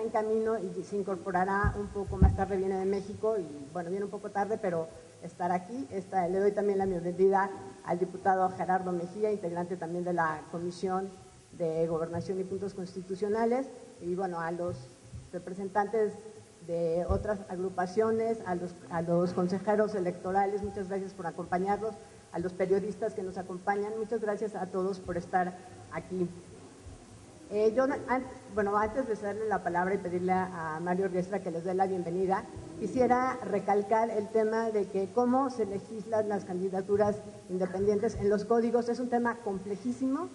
está en camino y se incorporará un poco más tarde, viene de México y bueno, viene un poco tarde, pero estará aquí. Le doy también la bienvenida al diputado Gerardo Mejía, integrante también de la Comisión de Gobernación y Puntos Constitucionales, y bueno, a los representantes de otras agrupaciones, a los consejeros electorales, muchas gracias por acompañarnos, a los periodistas que nos acompañan, muchas gracias a todos por estar aquí. Antes de darle la palabra y pedirle a Mario Riestra que les dé la bienvenida, quisiera recalcar el tema de que cómo se legislan las candidaturas independientes en los códigos. Es un tema complejísimo,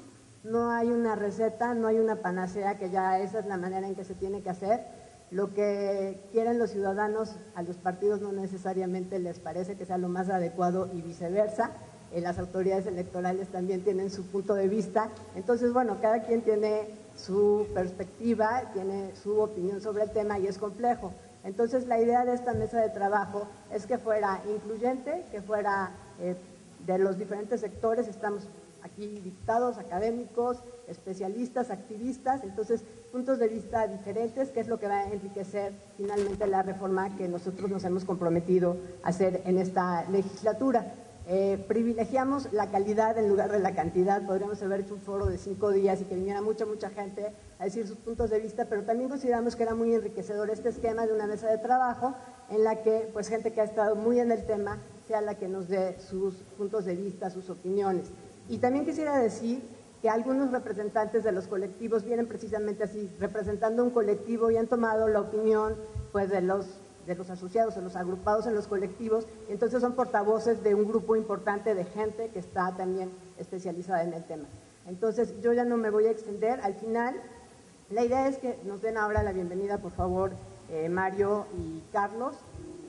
no hay una receta, no hay una panacea, que ya esa es la manera en que se tiene que hacer. Lo que quieren los ciudadanos a los partidos no necesariamente les parece que sea lo más adecuado y viceversa. Las autoridades electorales también tienen su punto de vista. Entonces, bueno, cada quien tiene su perspectiva, tiene su opinión sobre el tema y es complejo. Entonces, la idea de esta mesa de trabajo es que fuera incluyente, que fuera de los diferentes sectores. Estamos aquí diputados, académicos, especialistas, activistas, entonces puntos de vista diferentes, que es lo que va a enriquecer finalmente la reforma que nosotros nos hemos comprometido a hacer en esta legislatura. Privilegiamos la calidad en lugar de la cantidad. Podríamos haber hecho un foro de 5 días y que viniera mucha gente a decir sus puntos de vista, pero también consideramos que era muy enriquecedor este esquema de una mesa de trabajo en la que pues gente que ha estado muy en el tema sea la que nos dé sus puntos de vista, sus opiniones. Y también quisiera decir que algunos representantes de los colectivos vienen precisamente así, representando un colectivo y han tomado la opinión pues de los asociados, de los agrupados en los colectivos, y entonces son portavoces de un grupo importante de gente que está también especializada en el tema. Entonces yo ya no me voy a extender. Al final, la idea es que nos den ahora la bienvenida, por favor, Mario y Carlos,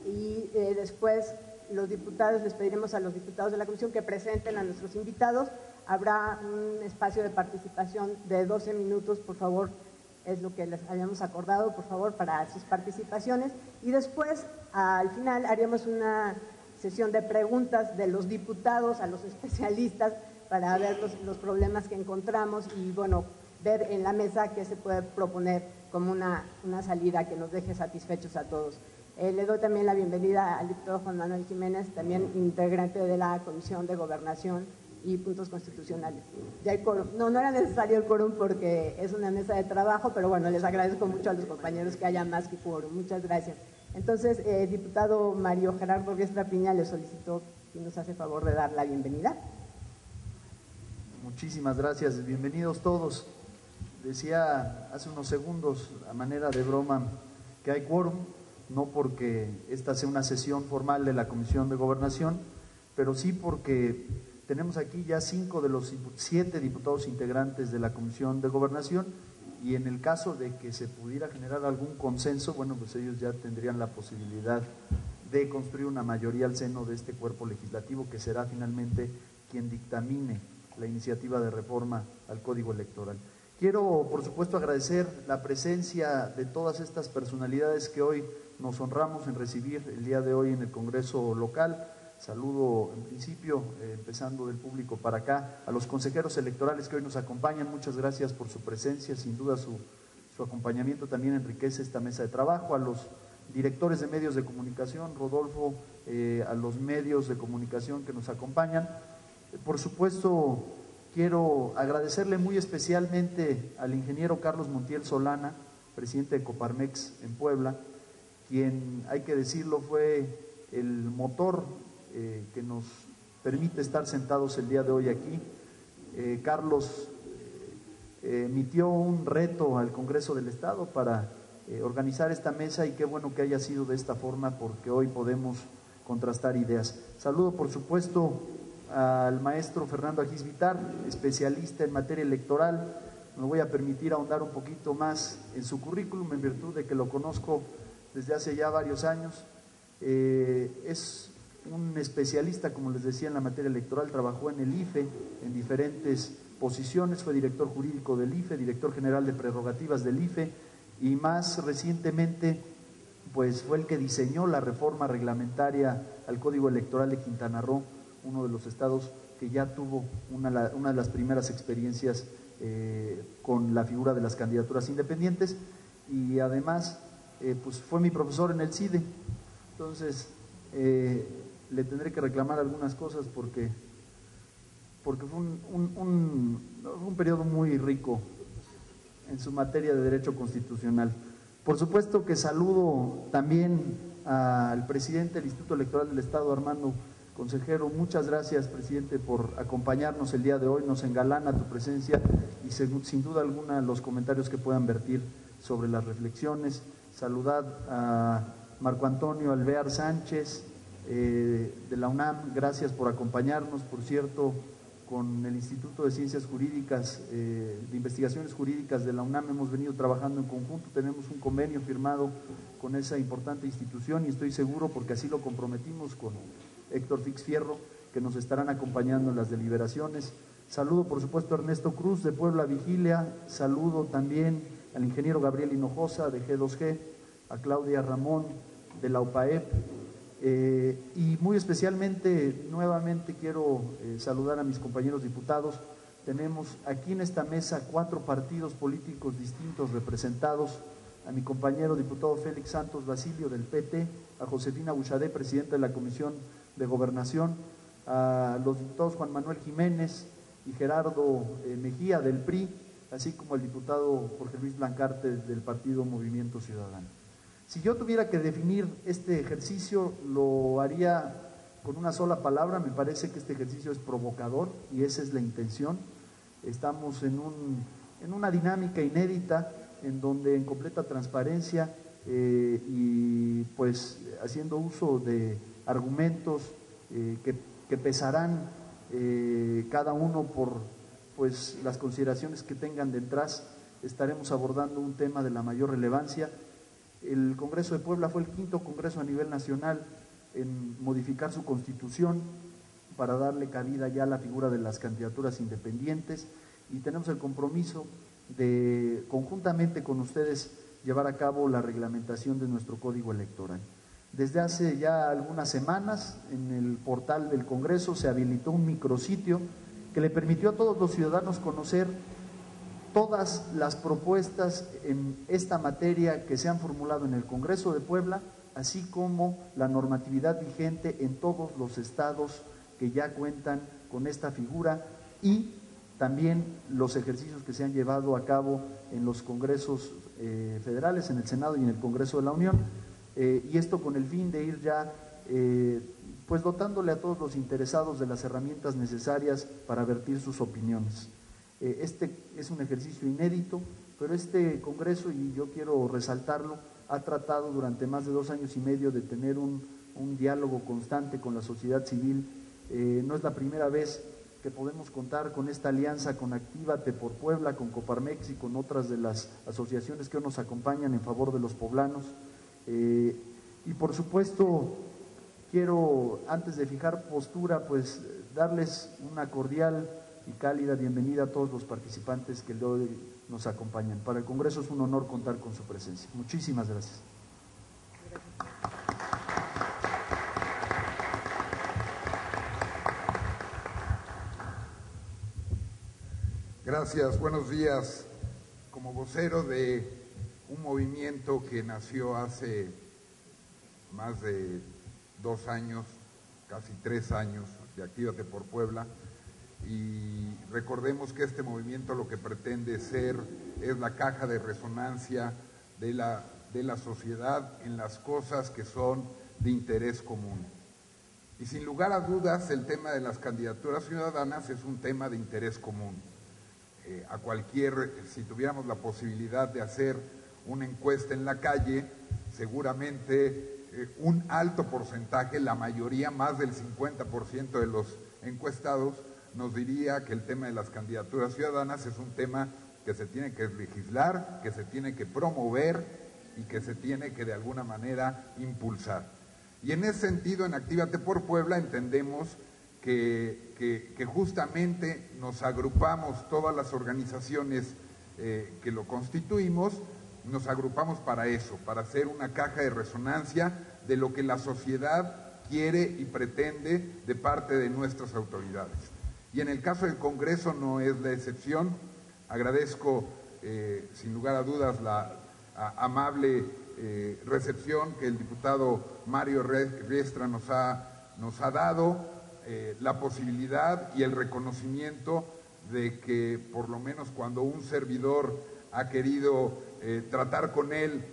y después los diputados, les pediremos a los diputados de la comisión que presenten a nuestros invitados. Habrá un espacio de participación de 12 minutos, por favor, es lo que les habíamos acordado, por favor, para sus participaciones. Y después, al final, haríamos una sesión de preguntas de los diputados a los especialistas para ver los problemas que encontramos y, bueno, ver en la mesa qué se puede proponer como una salida que nos deje satisfechos a todos. Le doy también la bienvenida al diputado Juan Manuel Jiménez, también integrante de la Comisión de Gobernación y Puntos Constitucionales. Ya hay quórum. No era necesario el quórum porque es una mesa de trabajo, pero bueno, les agradezco mucho a los compañeros que haya más que quórum. Muchas gracias. Entonces, diputado Mario Gerardo Riestra Piña, le solicito si nos hace favor de dar la bienvenida. Muchísimas gracias. Bienvenidos todos. Decía hace unos segundos, a manera de broma, que hay quórum, no porque esta sea una sesión formal de la Comisión de Gobernación, pero sí porque tenemos aquí ya 5 de los 7 diputados integrantes de la Comisión de Gobernación, y en el caso de que se pudiera generar algún consenso, bueno, pues ellos ya tendrían la posibilidad de construir una mayoría al seno de este cuerpo legislativo, que será finalmente quien dictamine la iniciativa de reforma al Código Electoral. Quiero, por supuesto, agradecer la presencia de todas estas personalidades que hoy nos honramos en recibir el día de hoy en el Congreso local. Saludo en principio, empezando del público para acá, a los consejeros electorales que hoy nos acompañan. Muchas gracias por su presencia, sin duda su acompañamiento también enriquece esta mesa de trabajo. A los directores de medios de comunicación, Rodolfo, a los medios de comunicación que nos acompañan. Por supuesto, quiero agradecerle muy especialmente al ingeniero Carlos Montiel Solana, presidente de Coparmex en Puebla, quien, hay que decirlo, fue el motor que nos permite estar sentados el día de hoy aquí. Carlos emitió un reto al Congreso del Estado para organizar esta mesa, y qué bueno que haya sido de esta forma, porque hoy podemos contrastar ideas. Saludo, por supuesto, al maestro Fernando Agis Vitar, especialista en materia electoral. Me voy a permitir ahondar un poquito más en su currículum, en virtud de que lo conozco desde hace ya varios años. Es un especialista, como les decía, en la materia electoral. Trabajó en el IFE en diferentes posiciones, fue director jurídico del IFE, director general de prerrogativas del IFE, y más recientemente pues fue el que diseñó la reforma reglamentaria al Código Electoral de Quintana Roo, uno de los estados que ya tuvo una de las primeras experiencias con la figura de las candidaturas independientes. y además pues fue mi profesor en el CIDE. Entonces le tendré que reclamar algunas cosas porque fue un periodo muy rico en su materia de derecho constitucional. Por supuesto que saludo también al presidente del Instituto Electoral del Estado, Armando Consejero. Muchas gracias, presidente, por acompañarnos el día de hoy. Nos engalana tu presencia y sin duda alguna los comentarios que puedan vertir sobre las reflexiones. Saludad a Marco Antonio Alvear Sánchez de la UNAM, gracias por acompañarnos. Por cierto, con el Instituto de Ciencias Jurídicas, de Investigaciones Jurídicas de la UNAM hemos venido trabajando en conjunto, tenemos un convenio firmado con esa importante institución y estoy seguro, porque así lo comprometimos con Héctor Fix Fierro, que nos estarán acompañando en las deliberaciones. Saludo por supuesto a Ernesto Cruz de Puebla Vigilia, saludo también al ingeniero Gabriel Hinojosa de G2G, a Claudia Ramón de la UPAEP, y muy especialmente, nuevamente quiero saludar a mis compañeros diputados. Tenemos aquí en esta mesa 4 partidos políticos distintos representados: a mi compañero diputado Félix Santos Basilio del PT, a Josefina Buchadé, presidenta de la Comisión de Gobernación, a los diputados Juan Manuel Jiménez y Gerardo Mejía del PRI, así como el diputado Jorge Luis Blancarte del partido Movimiento Ciudadano. Si yo tuviera que definir este ejercicio, lo haría con una sola palabra. Me parece que este ejercicio es provocador y esa es la intención. Estamos en una dinámica inédita en donde en completa transparencia y pues haciendo uso de argumentos que pesarán cada uno por pues las consideraciones que tengan detrás, estaremos abordando un tema de la mayor relevancia. El Congreso de Puebla fue el 5º Congreso a nivel nacional en modificar su constitución para darle cabida ya a la figura de las candidaturas independientes y tenemos el compromiso de, conjuntamente con ustedes, llevar a cabo la reglamentación de nuestro Código Electoral. Desde hace ya algunas semanas, en el portal del Congreso se habilitó un micrositio que le permitió a todos los ciudadanos conocer todas las propuestas en esta materia que se han formulado en el Congreso de Puebla, así como la normatividad vigente en todos los estados que ya cuentan con esta figura y también los ejercicios que se han llevado a cabo en los congresos federales, en el Senado y en el Congreso de la Unión, y esto con el fin de ir ya pues dotándole a todos los interesados de las herramientas necesarias para vertir sus opiniones. Este es un ejercicio inédito, pero este Congreso, y yo quiero resaltarlo, ha tratado durante más de 2 años y medio de tener un diálogo constante con la sociedad civil. No es la primera vez que podemos contar con esta alianza con Actívate por Puebla, con Coparmex y con otras de las asociaciones que nos acompañan en favor de los poblanos. Y por supuesto, quiero, antes de fijar postura, pues darles una cordial y cálida bienvenida a todos los participantes que hoy nos acompañan. Para el Congreso es un honor contar con su presencia. Muchísimas gracias. Gracias, buenos días. Como vocero de un movimiento que nació hace más de 2 años, casi 3 años, de Actívate por Puebla, y recordemos que este movimiento lo que pretende ser es la caja de resonancia de la sociedad en las cosas que son de interés común. Y sin lugar a dudas, el tema de las candidaturas ciudadanas es un tema de interés común. Si tuviéramos la posibilidad de hacer una encuesta en la calle, seguramente un alto porcentaje, la mayoría, más del 50% de los encuestados, nos diría que el tema de las candidaturas ciudadanas es un tema que se tiene que legislar, que se tiene que promover y que se tiene que de alguna manera impulsar. Y en ese sentido, en Actívate por Puebla entendemos que justamente nos agrupamos, todas las organizaciones que lo constituimos, nos agrupamos para eso, para hacer una caja de resonancia de lo que la sociedad quiere y pretende de parte de nuestras autoridades. Y en el caso del Congreso no es la excepción. Agradezco sin lugar a dudas amable recepción que el diputado Mario Riestra nos ha dado, la posibilidad y el reconocimiento de que por lo menos cuando un servidor ha querido tratar con él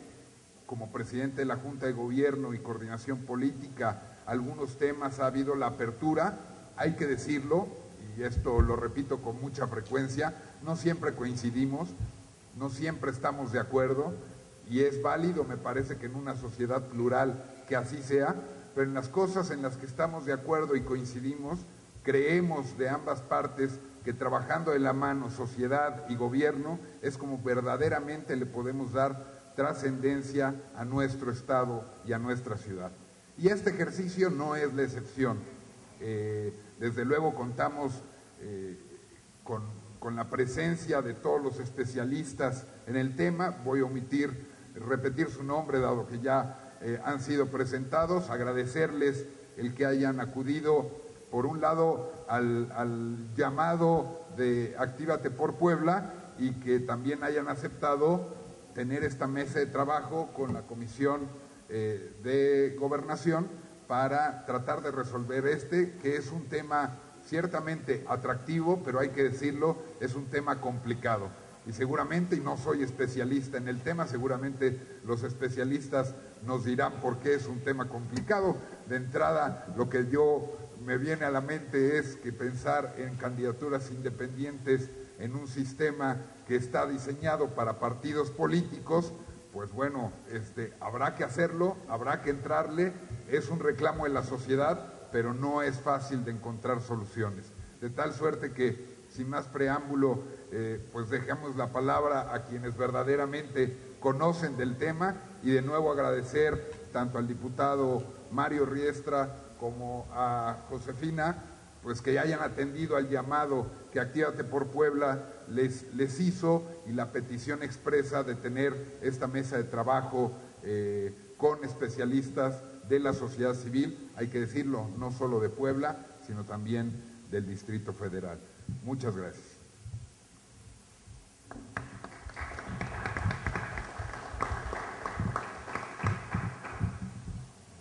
como presidente de la Junta de Gobierno y Coordinación Política algunos temas, ha habido la apertura. Hay que decirlo, y esto lo repito con mucha frecuencia, no siempre coincidimos, no siempre estamos de acuerdo, y es válido, me parece que en una sociedad plural que así sea, pero en las cosas en las que estamos de acuerdo y coincidimos, creemos de ambas partes que trabajando de la mano sociedad y gobierno es como verdaderamente le podemos dar trascendencia a nuestro Estado y a nuestra ciudad. Y este ejercicio no es la excepción. Desde luego contamos con la presencia de todos los especialistas en el tema. Voy a repetir su nombre dado que ya han sido presentados, agradecerles el que hayan acudido por un lado al llamado de Actívate por Puebla y que también hayan aceptado tener esta mesa de trabajo con la Comisión de Gobernación para tratar de resolver que es un tema ciertamente atractivo, pero hay que decirlo, es un tema complicado. Y seguramente, y no soy especialista en el tema, seguramente los especialistas nos dirán por qué es un tema complicado. De entrada, lo que me viene a la mente es que pensar en candidaturas independientes en un sistema que está diseñado para partidos políticos, pues bueno, habrá que hacerlo, habrá que entrarle, es un reclamo de la sociedad, pero no es fácil de encontrar soluciones. De tal suerte que, sin más preámbulo, pues dejamos la palabra a quienes verdaderamente conocen del tema, y de nuevo agradecer tanto al diputado Mario Riestra como a Josefina, pues que hayan atendido al llamado que Actívate por Puebla les hizo, y la petición expresa de tener esta mesa de trabajo con especialistas de la sociedad civil, hay que decirlo, no solo de Puebla, sino también del Distrito Federal. Muchas gracias.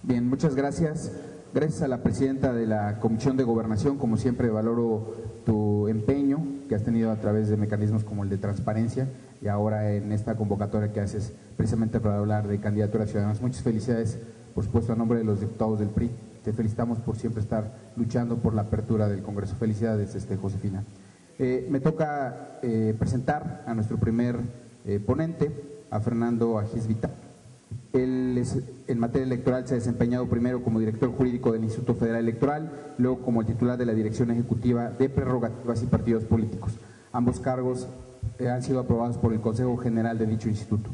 Bien, muchas gracias. Gracias a la presidenta de la Comisión de Gobernación. Como siempre, valoro tu empeño que has tenido a través de mecanismos como el de transparencia y ahora en esta convocatoria que haces precisamente para hablar de candidaturas ciudadanas. Muchas felicidades, por supuesto, a nombre de los diputados del PRI. Te felicitamos por siempre estar luchando por la apertura del Congreso. Felicidades, Josefina. Me toca presentar a nuestro primer ponente, a Fernando Agis Vitá. Él en materia electoral se ha desempeñado primero como director jurídico del Instituto Federal Electoral, luego como el titular de la Dirección Ejecutiva de Prerrogativas y Partidos Políticos. Ambos cargos han sido aprobados por el Consejo General de dicho instituto.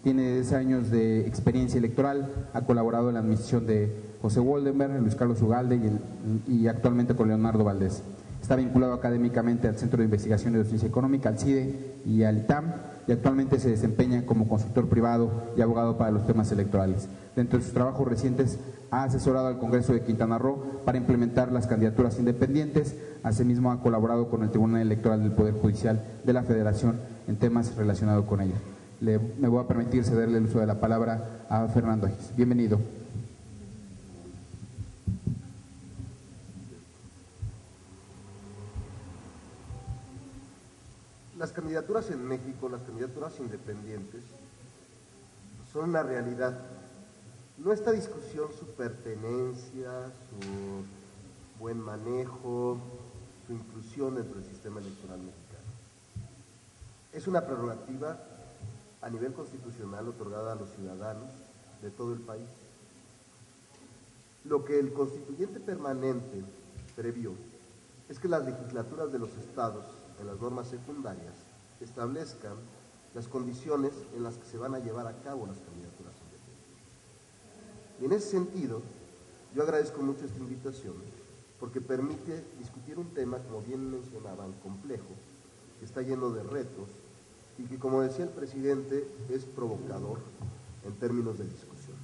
Tiene 10 años de experiencia electoral, ha colaborado en la administración de José Woldenberg, Luis Carlos Ugalde y actualmente con Leonardo Valdés. Está vinculado académicamente al Centro de Investigación y Docencia Económica, al CIDE y al ITAM, y actualmente se desempeña como consultor privado y abogado para los temas electorales. Dentro de sus trabajos recientes ha asesorado al Congreso de Quintana Roo para implementar las candidaturas independientes. Asimismo ha colaborado con el Tribunal Electoral del Poder Judicial de la Federación en temas relacionados con ella. Me voy a permitir cederle el uso de la palabra a Fernando Agis. Bienvenido. Las candidaturas en México, las candidaturas independientes, son una realidad. No esta discusión su pertenencia, su buen manejo, su inclusión dentro del sistema electoral mexicano. Es una prerrogativa a nivel constitucional otorgada a los ciudadanos de todo el país. Lo que el constituyente permanente previó es que las legislaturas de los estados, en las normas secundarias, establezcan las condiciones en las que se van a llevar a cabo las candidaturas independientes. Y en ese sentido, yo agradezco mucho esta invitación, porque permite discutir un tema, como bien mencionaban, complejo, que está lleno de retos y que, como decía el presidente, es provocador en términos de discusión.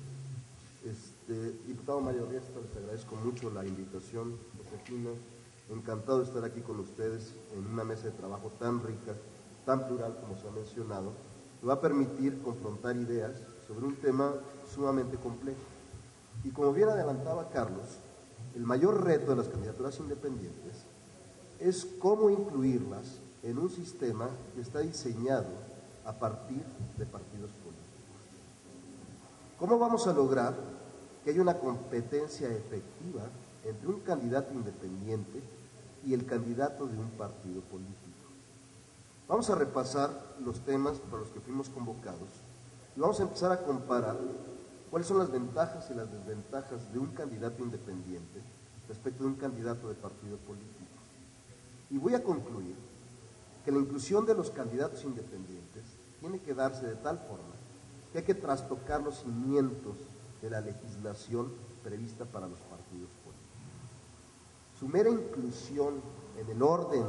Diputado Mario Riestra, les agradezco mucho la invitación. Josefina, encantado de estar aquí con ustedes en una mesa de trabajo tan rica, tan plural como se ha mencionado, que va a permitir confrontar ideas sobre un tema sumamente complejo. Y como bien adelantaba Carlos, el mayor reto de las candidaturas independientes es cómo incluirlas en un sistema que está diseñado a partir de partidos políticos. ¿Cómo vamos a lograr que haya una competencia efectiva entre un candidato independiente y el candidato de un partido político? Vamos a repasar los temas para los que fuimos convocados y vamos a empezar a comparar cuáles son las ventajas y las desventajas de un candidato independiente respecto de un candidato de partido político. Y voy a concluir que la inclusión de los candidatos independientes tiene que darse de tal forma que hay que trastocar los cimientos de la legislación prevista para los partidos políticos. Su mera inclusión en el orden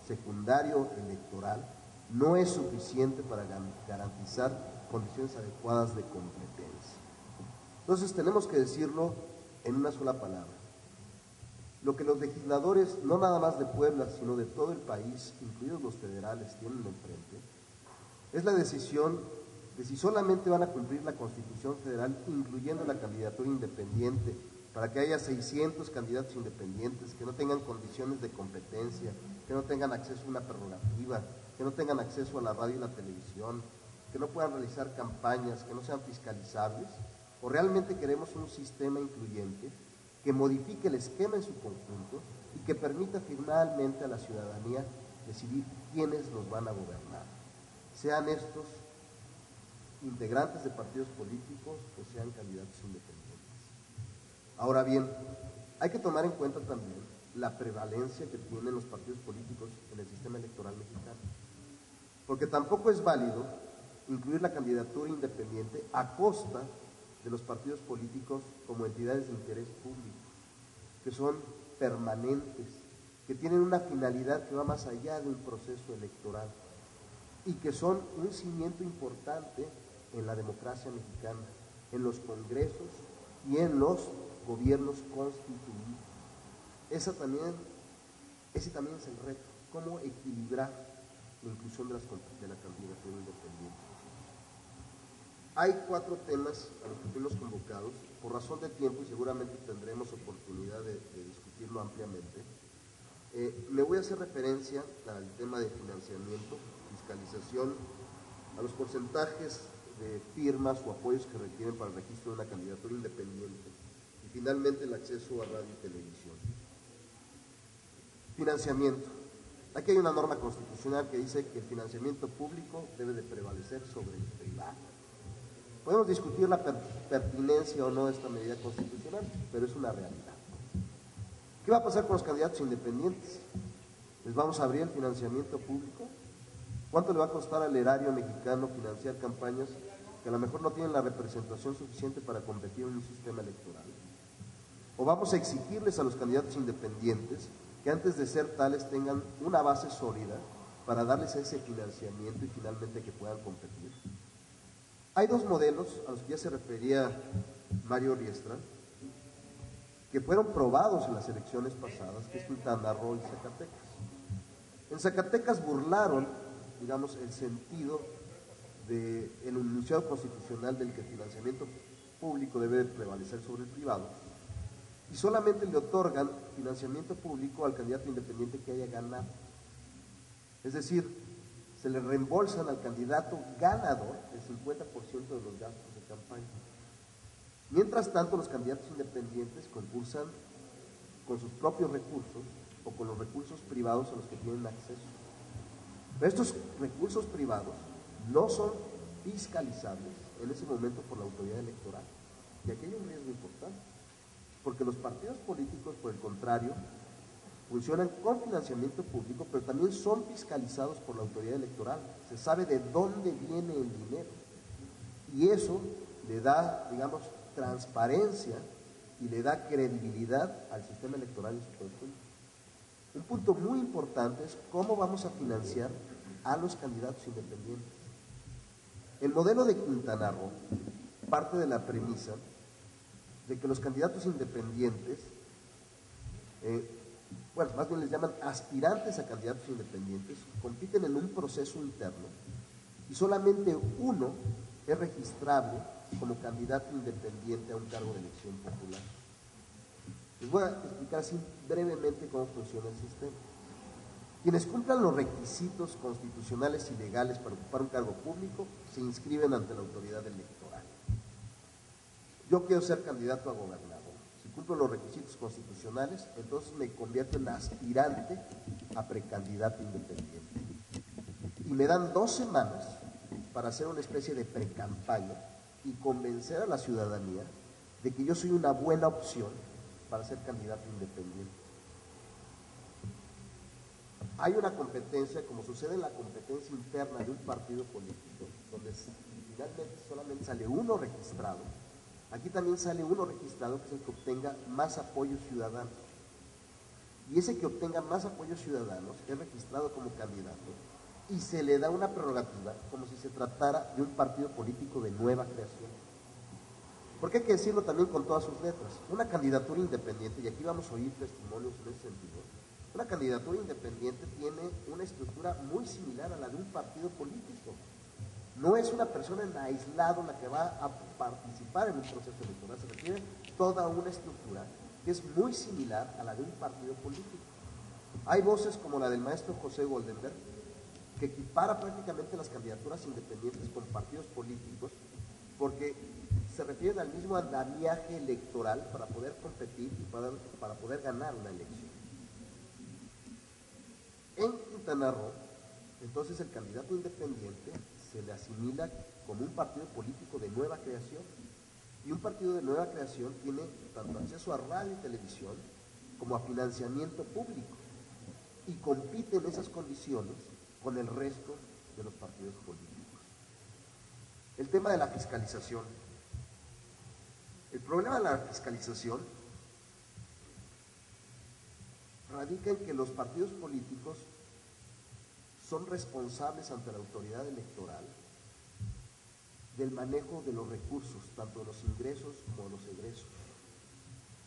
secundario electoral no es suficiente para garantizar condiciones adecuadas de competencia. Entonces tenemos que decirlo en una sola palabra. Lo que los legisladores, no nada más de Puebla, sino de todo el país, incluidos los federales, tienen enfrente, es la decisión de si solamente van a cumplir la Constitución Federal, incluyendo la candidatura independiente, para que haya 600 candidatos independientes que no tengan condiciones de competencia, que no tengan acceso a una prerrogativa, que no tengan acceso a la radio y la televisión, que no puedan realizar campañas, que no sean fiscalizables, o realmente queremos un sistema incluyente que modifique el esquema en su conjunto y que permita finalmente a la ciudadanía decidir quiénes los van a gobernar, sean estos integrantes de partidos políticos o sean candidatos independientes. Ahora bien, hay que tomar en cuenta también la prevalencia que tienen los partidos políticos en el sistema electoral mexicano, porque tampoco es válido incluir la candidatura independiente a costa de los partidos políticos como entidades de interés público, que son permanentes, que tienen una finalidad que va más allá de un proceso electoral y que son un cimiento importante en la democracia mexicana, en los congresos y en los gobiernos constituidos. Ese también es el reto, cómo equilibrar la inclusión de la candidatura independiente. Hay 4 temas a los que fuimos convocados, por razón de tiempo y seguramente tendremos oportunidad de discutirlo ampliamente. Me voy a hacer referencia al tema de financiamiento, fiscalización, a los porcentajes de firmas o apoyos que requieren para el registro de una candidatura independiente y finalmente el acceso a radio y televisión. Financiamiento. Aquí hay una norma constitucional que dice que el financiamiento público debe de prevalecer sobre el privado. Podemos discutir la pertinencia o no de esta medida constitucional, pero es una realidad. ¿Qué va a pasar con los candidatos independientes? ¿Les vamos a abrir el financiamiento público? ¿Cuánto le va a costar al erario mexicano financiar campañas que a lo mejor no tienen la representación suficiente para competir en un sistema electoral? ¿O vamos a exigirles a los candidatos independientes que antes de ser tales tengan una base sólida para darles ese financiamiento y finalmente que puedan competir? Hay 2 modelos a los que ya se refería Mario Riestra, que fueron probados en las elecciones pasadas, que es Quintana Roo y Zacatecas. En Zacatecas burlaron, digamos, el sentido del enunciado constitucional del que el financiamiento público debe prevalecer sobre el privado, y solamente le otorgan financiamiento público al candidato independiente que haya ganado. Es decir, se le reembolsan al candidato ganador el 50% de los gastos de campaña. Mientras tanto, los candidatos independientes concursan con sus propios recursos o con los recursos privados a los que tienen acceso. Pero estos recursos privados no son fiscalizables en ese momento por la autoridad electoral. Y aquí hay un riesgo importante, porque los partidos políticos, por el contrario, funcionan con financiamiento público, pero también son fiscalizados por la autoridad electoral. Se sabe de dónde viene el dinero. Y eso le da, digamos, transparencia y le da credibilidad al sistema electoral en su conjunto. Un punto muy importante es cómo vamos a financiar a los candidatos independientes. El modelo de Quintana Roo parte de la premisa de que los candidatos independientes, más bien les llaman aspirantes a candidatos independientes, compiten en un proceso interno y solamente uno es registrable como candidato independiente a un cargo de elección popular. Les voy a explicar así brevemente cómo funciona el sistema. Quienes cumplan los requisitos constitucionales y legales para ocupar un cargo público se inscriben ante la autoridad electoral. Yo quiero ser candidato a gobernador. Si cumplo los requisitos constitucionales, entonces me convierto en aspirante a precandidato independiente. Y me dan 2 semanas para hacer una especie de precampaña y convencer a la ciudadanía de que yo soy una buena opción para ser candidato independiente. Hay una competencia, como sucede en la competencia interna de un partido político, donde finalmente solamente sale uno registrado. Aquí también sale uno registrado, que es el que obtenga más apoyos ciudadanos. Y ese que obtenga más apoyos ciudadanos es registrado como candidato y se le da una prerrogativa como si se tratara de un partido político de nueva creación. Porque hay que decirlo también con todas sus letras. Una candidatura independiente, y aquí vamos a oír testimonios en ese sentido, una candidatura independiente tiene una estructura muy similar a la de un partido político. No es una persona en aislado la que va a participar en un proceso electoral, se requiere toda una estructura que es muy similar a la de un partido político. Hay voces como la del maestro José Goldenberg, que equipara prácticamente las candidaturas independientes con partidos políticos, porque se refieren al mismo andamiaje electoral para poder competir y para poder ganar una elección. En Quintana Roo, entonces el candidato independiente se le asimila como un partido político de nueva creación, y un partido de nueva creación tiene tanto acceso a radio y televisión como a financiamiento público, y compite en esas condiciones con el resto de los partidos políticos. El tema de la fiscalización. El problema de la fiscalización radica en que los partidos políticos son responsables ante la autoridad electoral del manejo de los recursos, tanto de los ingresos como de los egresos.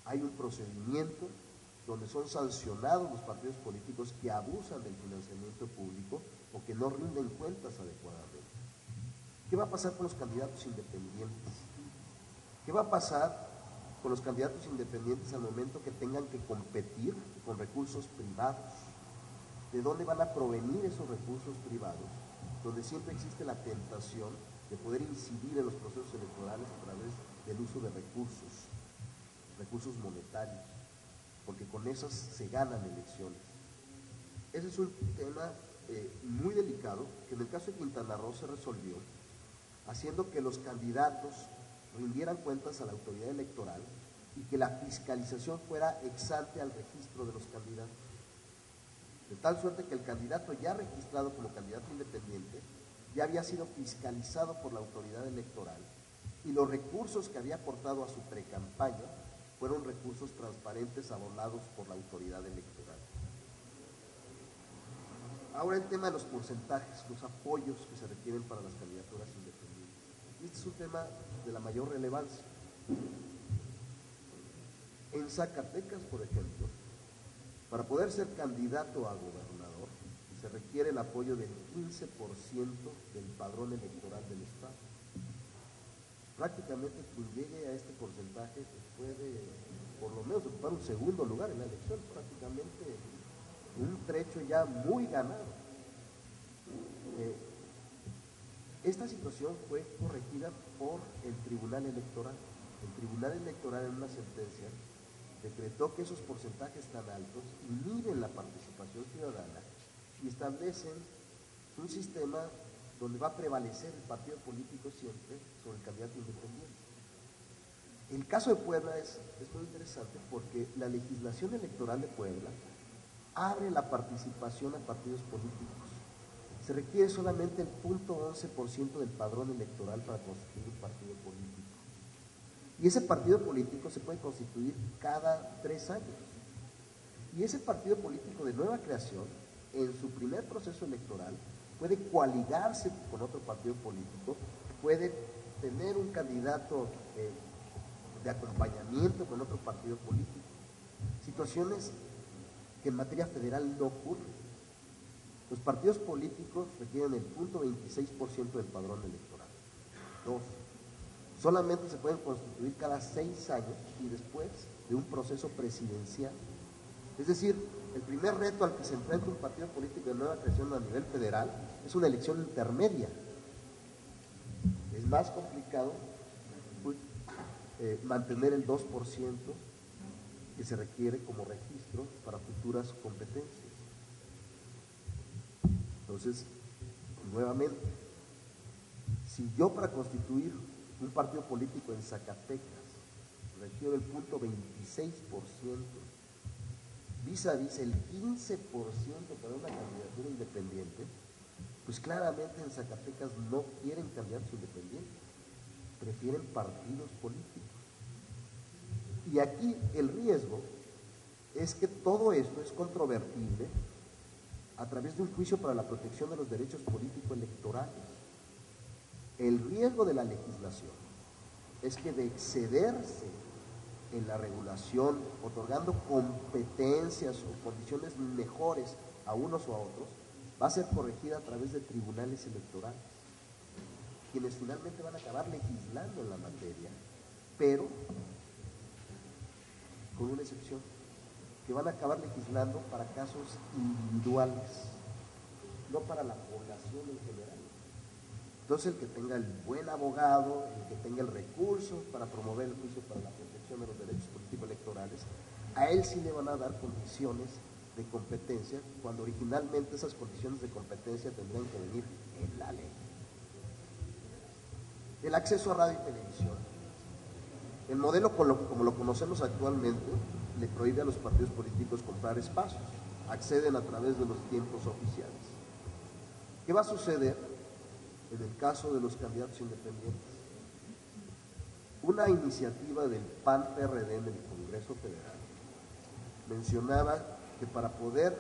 Hay un procedimiento donde son sancionados los partidos políticos que abusan del financiamiento público o que no rinden cuentas adecuadamente. ¿Qué va a pasar con los candidatos independientes? ¿Qué va a pasar con los candidatos independientes al momento que tengan que competir con recursos privados? ¿De dónde van a provenir esos recursos privados? Donde siempre existe la tentación de poder incidir en los procesos electorales a través del uso de recursos monetarios, porque con esos se ganan elecciones. Ese es un tema muy delicado, que en el caso de Quintana Roo se resolvió haciendo que los candidatos rindieran cuentas a la autoridad electoral y que la fiscalización fuera ex ante al registro de los candidatos. De tal suerte que el candidato ya registrado como candidato independiente ya había sido fiscalizado por la autoridad electoral y los recursos que había aportado a su precampaña fueron recursos transparentes abonados por la autoridad electoral. Ahora el tema de los porcentajes, los apoyos que se requieren para las candidaturas independientes. Este es un tema de la mayor relevancia. En Zacatecas, por ejemplo, para poder ser candidato a gobernador, se requiere el apoyo del 15% del padrón electoral del Estado. Prácticamente quien llegue a este porcentaje puede, por lo menos, ocupar un segundo lugar en la elección, prácticamente un trecho ya muy ganado. Esta situación fue corregida por el Tribunal Electoral. El Tribunal Electoral, en una sentencia, decretó que esos porcentajes tan altos inhiben la participación ciudadana y establecen un sistema donde va a prevalecer el partido político siempre sobre el candidato independiente. El caso de Puebla es muy interesante porque la legislación electoral de Puebla abre la participación a partidos políticos. Se requiere solamente el 0.11% del padrón electoral para constituir un partido político. Y ese partido político se puede constituir cada 3 años. Y ese partido político de nueva creación, en su primer proceso electoral, puede coaligarse con otro partido político, puede tener un candidato de acompañamiento con otro partido político. Situaciones que en materia federal no ocurren. Los partidos políticos requieren el 0.26% del padrón electoral. 2. Solamente se pueden constituir cada 6 años y después de un proceso presidencial. Es decir, el primer reto al que se enfrenta un partido político de nueva creación a nivel federal es una elección intermedia. Es más complicado mantener el 2% que se requiere como registro para futuras competencias. Entonces, nuevamente, si yo para constituir un partido político en Zacatecas requiero el 0.26%, vis a vis el 15% para una candidatura independiente, pues claramente en Zacatecas no quieren candidatos independientes, prefieren partidos políticos. Y aquí el riesgo es que todo esto es controvertible a través de un juicio para la protección de los derechos político-electorales. El riesgo de la legislación es que de excederse en la regulación, otorgando competencias o condiciones mejores a unos o a otros, va a ser corregida a través de tribunales electorales, quienes finalmente van a acabar legislando en la materia, pero con una excepción, que van a acabar legislando para casos individuales, no para la población en general. Entonces, el que tenga el buen abogado, el que tenga el recurso para promover el juicio para la protección de los derechos político-electorales, a él sí le van a dar condiciones de competencia, cuando originalmente esas condiciones de competencia tendrían que venir en la ley. El acceso a radio y televisión. El modelo como lo conocemos actualmente le prohíbe a los partidos políticos comprar espacios, acceden a través de los tiempos oficiales. ¿Qué va a suceder en el caso de los candidatos independientes? Una iniciativa del PAN-PRD en el Congreso Federal mencionaba que para poder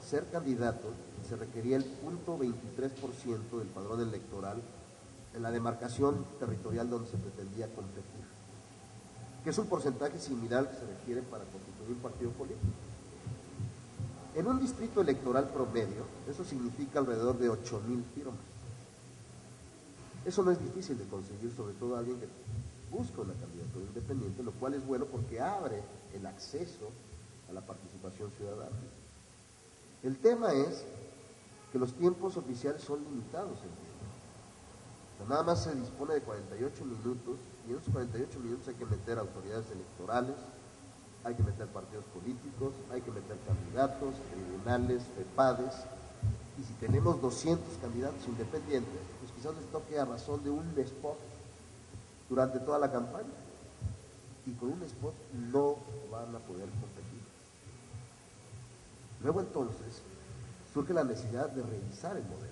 ser candidato se requería el 0.23% del padrón electoral en la demarcación territorial donde se pretendía competir, que es un porcentaje similar al que se requiere para constituir un partido político. En un distrito electoral promedio, eso significa alrededor de 8,000 firmas. Eso no es difícil de conseguir, sobre todo a alguien que busca una candidatura independiente, lo cual es bueno porque abre el acceso a la participación ciudadana. El tema es que los tiempos oficiales son limitados en tiempo. O sea, nada más se dispone de 48 minutos y en esos 48 minutos hay que meter autoridades electorales, hay que meter partidos políticos, hay que meter candidatos, tribunales, FEPADES, y si tenemos 200 candidatos independientes, pues quizás les toque a razón de un spot durante toda la campaña, y con un spot no van a poder competir. Luego entonces surge la necesidad de revisar el modelo.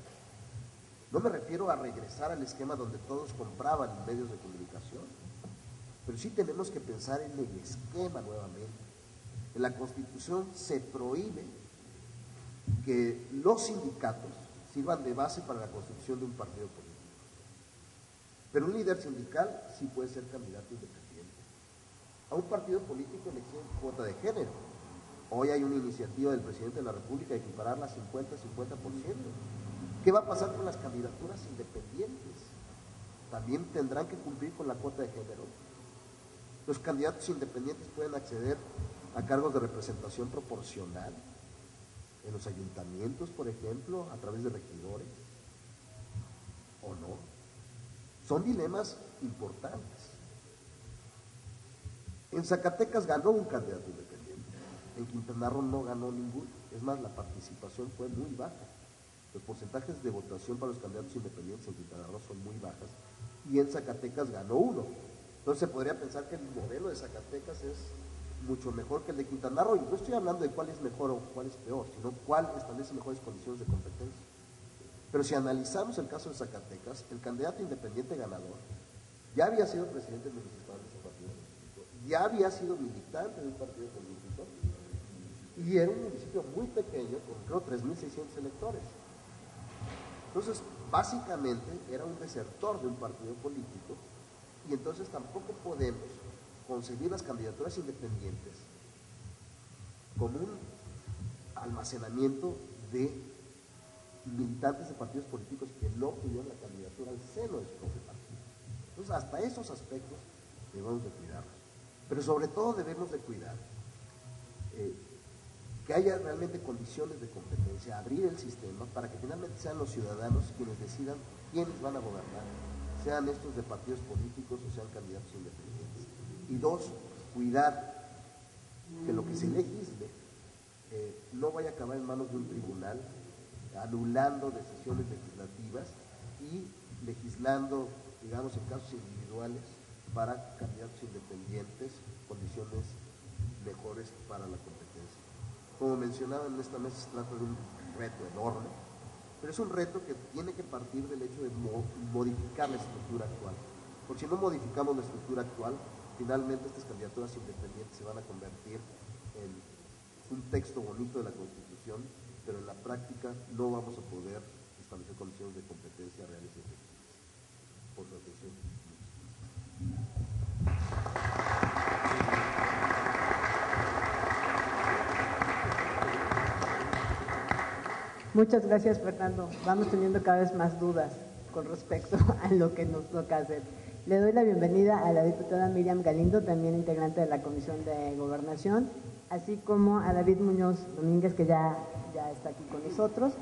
No me refiero a regresar al esquema donde todos compraban medios de comunicación, pero sí tenemos que pensar en el esquema nuevamente. En la Constitución se prohíbe que los sindicatos sirvan de base para la constitución de un partido político. Pero un líder sindical sí puede ser candidato independiente. A un partido político le exigen cuota de género. Hoy hay una iniciativa del presidente de la República de equipararla a 50-50%. ¿Qué va a pasar con las candidaturas independientes? También tendrán que cumplir con la cuota de género. Los candidatos independientes pueden acceder a cargos de representación proporcional en los ayuntamientos, por ejemplo, a través de regidores, ¿o no? Son dilemas importantes. En Zacatecas ganó un candidato independiente, en Quintana Roo no ganó ninguno, es más, la participación fue muy baja. Los porcentajes de votación para los candidatos independientes en Quintana Roo son muy bajas y en Zacatecas ganó uno. Entonces se podría pensar que el modelo de Zacatecas es mucho mejor que el de Quintana Roo, y no estoy hablando de cuál es mejor o cuál es peor, sino cuál establece mejores condiciones de competencia. Pero si analizamos el caso de Zacatecas, el candidato independiente ganador ya había sido presidente municipal de ese partido político, ya había sido militante de un partido político, y era un municipio muy pequeño, con creo 3,600 electores. Entonces, básicamente era un desertor de un partido político, y entonces tampoco podemos concebir las candidaturas independientes como un almacenamiento de militantes de partidos políticos que no tuvieron la candidatura al seno de su propio partido. Entonces, hasta esos aspectos debemos de cuidarlos. Pero sobre todo debemos de cuidar que haya realmente condiciones de competencia, abrir el sistema para que finalmente sean los ciudadanos quienes decidan quiénes van a gobernar, sean estos de partidos políticos o sean candidatos independientes. Y dos, cuidar que lo que se legisle no vaya a acabar en manos de un tribunal anulando decisiones legislativas y legislando, digamos, en casos individuales para candidatos independientes, condiciones mejores para la competencia. Como mencionaba, en esta mesa se trata de un reto enorme, pero es un reto que tiene que partir del hecho de modificar la estructura actual. Porque si no modificamos la estructura actual, finalmente estas candidaturas independientes se van a convertir en un texto bonito de la Constitución, pero en la práctica no vamos a poder establecer condiciones de competencia reales y efectivas. Por su atención. Muchas gracias, Fernando. Vamos teniendo cada vez más dudas con respecto a lo que nos toca hacer. Le doy la bienvenida a la diputada Miriam Galindo, también integrante de la Comisión de Gobernación, así como a David Muñoz Domínguez, que ya está aquí con nosotros,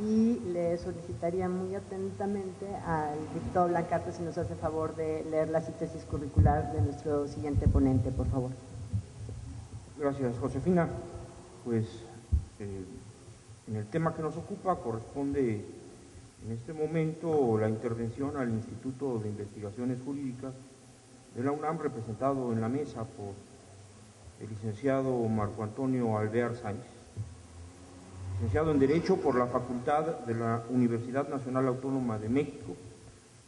y le solicitaría muy atentamente al diputado Blancarte si nos hace favor de leer la síntesis curricular de nuestro siguiente ponente, por favor. Gracias, Josefina. Pues en el tema que nos ocupa corresponde en este momento la intervención al Instituto de Investigaciones Jurídicas de la UNAM, representado en la mesa por el licenciado Marco Antonio Alvear Sáenz, licenciado en Derecho por la Facultad de la Universidad Nacional Autónoma de México,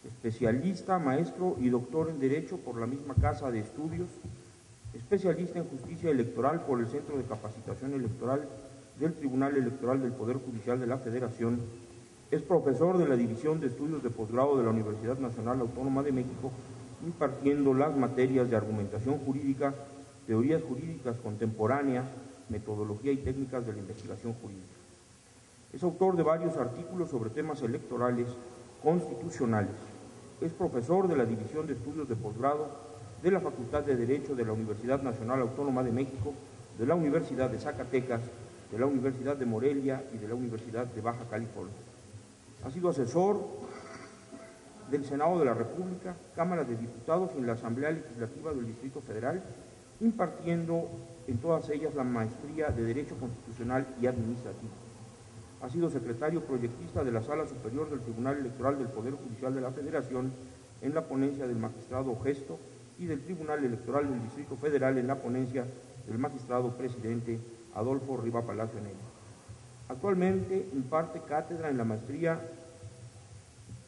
especialista, maestro y doctor en Derecho por la misma Casa de Estudios, especialista en Justicia Electoral por el Centro de Capacitación Electoral del Tribunal Electoral del Poder Judicial de la Federación, es profesor de la División de Estudios de Posgrado de la Universidad Nacional Autónoma de México, impartiendo las materias de argumentación jurídica, teorías jurídicas contemporáneas, metodología y técnicas de la investigación jurídica. Es autor de varios artículos sobre temas electorales constitucionales. Es profesor de la División de Estudios de Posgrado de la Facultad de Derecho de la Universidad Nacional Autónoma de México, de la Universidad de Zacatecas, de la Universidad de Morelia y de la Universidad de Baja California. Ha sido asesor del Senado de la República, Cámara de Diputados y en la Asamblea Legislativa del Distrito Federal, impartiendo en todas ellas la maestría de Derecho Constitucional y Administrativo. Ha sido secretario proyectista de la Sala Superior del Tribunal Electoral del Poder Judicial de la Federación en la ponencia del magistrado Gesto y del Tribunal Electoral del Distrito Federal en la ponencia del magistrado presidente Adolfo Riva Palacio Negro. Actualmente imparte cátedra en la maestría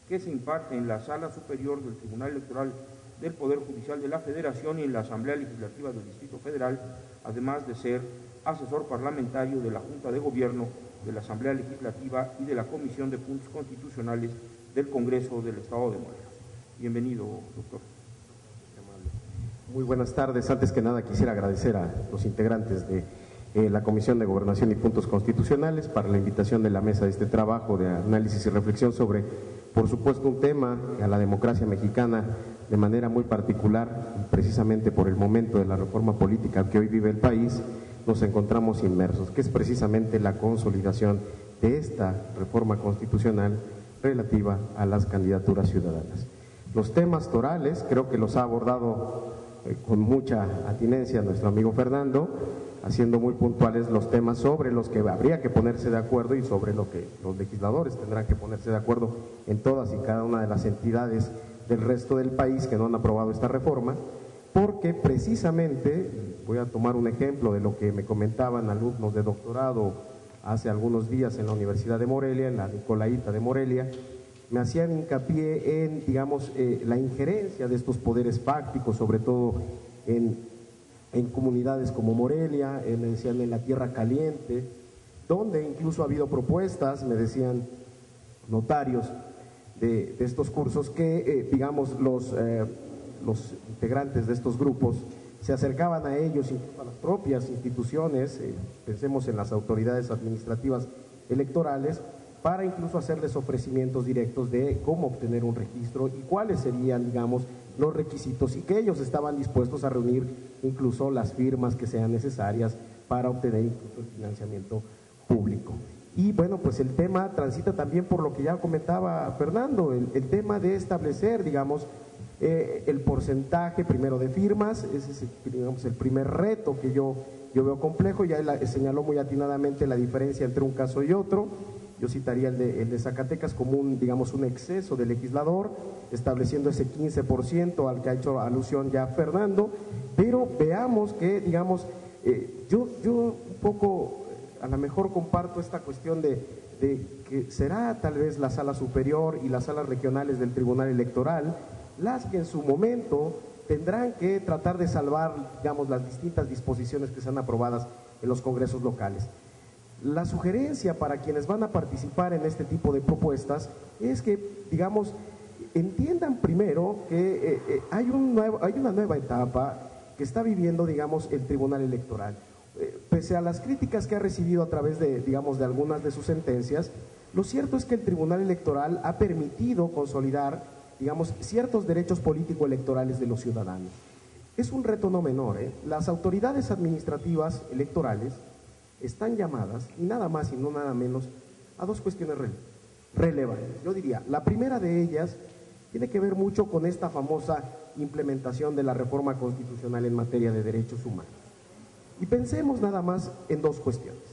que se imparte en la Sala Superior del Tribunal Electoral del Poder Judicial de la Federación y en la Asamblea Legislativa del Distrito Federal, además de ser asesor parlamentario de la Junta de Gobierno de la Asamblea Legislativa y de la Comisión de Puntos Constitucionales del Congreso del Estado de Morelos. Bienvenido, doctor. Muy buenas tardes. Antes que nada quisiera agradecer a los integrantes de la Comisión de Gobernación y Puntos Constitucionales para la invitación de la mesa de este trabajo de análisis y reflexión sobre, por supuesto, un tema a la democracia mexicana de manera muy particular, precisamente por el momento de la reforma política que hoy vive el país, nos encontramos inmersos, que es precisamente la consolidación de esta reforma constitucional relativa a las candidaturas ciudadanas. Los temas torales creo que los ha abordado con mucha atinencia nuestro amigo Fernando, haciendo muy puntuales los temas sobre los que habría que ponerse de acuerdo y sobre lo que los legisladores tendrán que ponerse de acuerdo en todas y cada una de las entidades del resto del país que no han aprobado esta reforma, porque precisamente, voy a tomar un ejemplo de lo que me comentaban alumnos de doctorado hace algunos días en la Universidad de Morelia, en la Nicolaita de Morelia, me hacían hincapié en, digamos, la injerencia de estos poderes fácticos, sobre todo en comunidades como Morelia, me decían en la Tierra Caliente, donde incluso ha habido propuestas, me decían notarios de estos cursos, que digamos los integrantes de estos grupos se acercaban a ellos, incluso a las propias instituciones, pensemos en las autoridades administrativas electorales, para incluso hacerles ofrecimientos directos de cómo obtener un registro y cuáles serían, digamos, los requisitos, y que ellos estaban dispuestos a reunir incluso las firmas que sean necesarias para obtener incluso el financiamiento público. Y bueno, pues el tema transita también por lo que ya comentaba Fernando, el tema de establecer, digamos, el porcentaje primero de firmas. Ese es, digamos, el primer reto que yo veo complejo. Ya señaló muy atinadamente la diferencia entre un caso y otro. Yo citaría el de Zacatecas como digamos, un exceso del legislador, estableciendo ese 15% al que ha hecho alusión ya Fernando, pero veamos que, digamos, yo un poco a lo mejor comparto esta cuestión de que será tal vez la Sala Superior y las salas regionales del Tribunal Electoral las que en su momento tendrán que tratar de salvar, digamos, las distintas disposiciones que sean aprobadas en los congresos locales. La sugerencia para quienes van a participar en este tipo de propuestas es que, digamos, entiendan primero que hay una nueva etapa que está viviendo, digamos, el Tribunal Electoral. Pese a las críticas que ha recibido a través de, digamos, de algunas de sus sentencias, lo cierto es que el Tribunal Electoral ha permitido consolidar, digamos, ciertos derechos político-electorales de los ciudadanos. Es un reto no menor, ¿eh? Las autoridades administrativas electorales están llamadas, y nada más y no nada menos, a dos cuestiones relevantes. Yo diría, la primera de ellas tiene que ver mucho con esta famosa implementación de la reforma constitucional en materia de derechos humanos. Y pensemos nada más en dos cuestiones.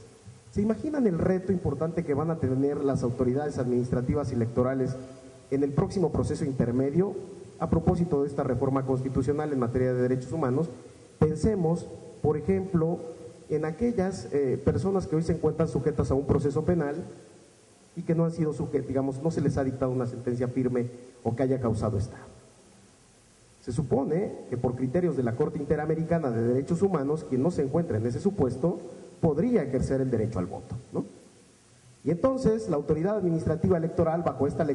¿Se imaginan el reto importante que van a tener las autoridades administrativas y electorales en el próximo proceso intermedio a propósito de esta reforma constitucional en materia de derechos humanos? Pensemos, por ejemplo, en aquellas personas que hoy se encuentran sujetas a un proceso penal y que no han sido sujetas, digamos, no se les ha dictado una sentencia firme o que haya causado estrago. Se supone que por criterios de la Corte Interamericana de Derechos Humanos, quien no se encuentra en ese supuesto podría ejercer el derecho al voto, ¿no? Y entonces la autoridad administrativa electoral, bajo esta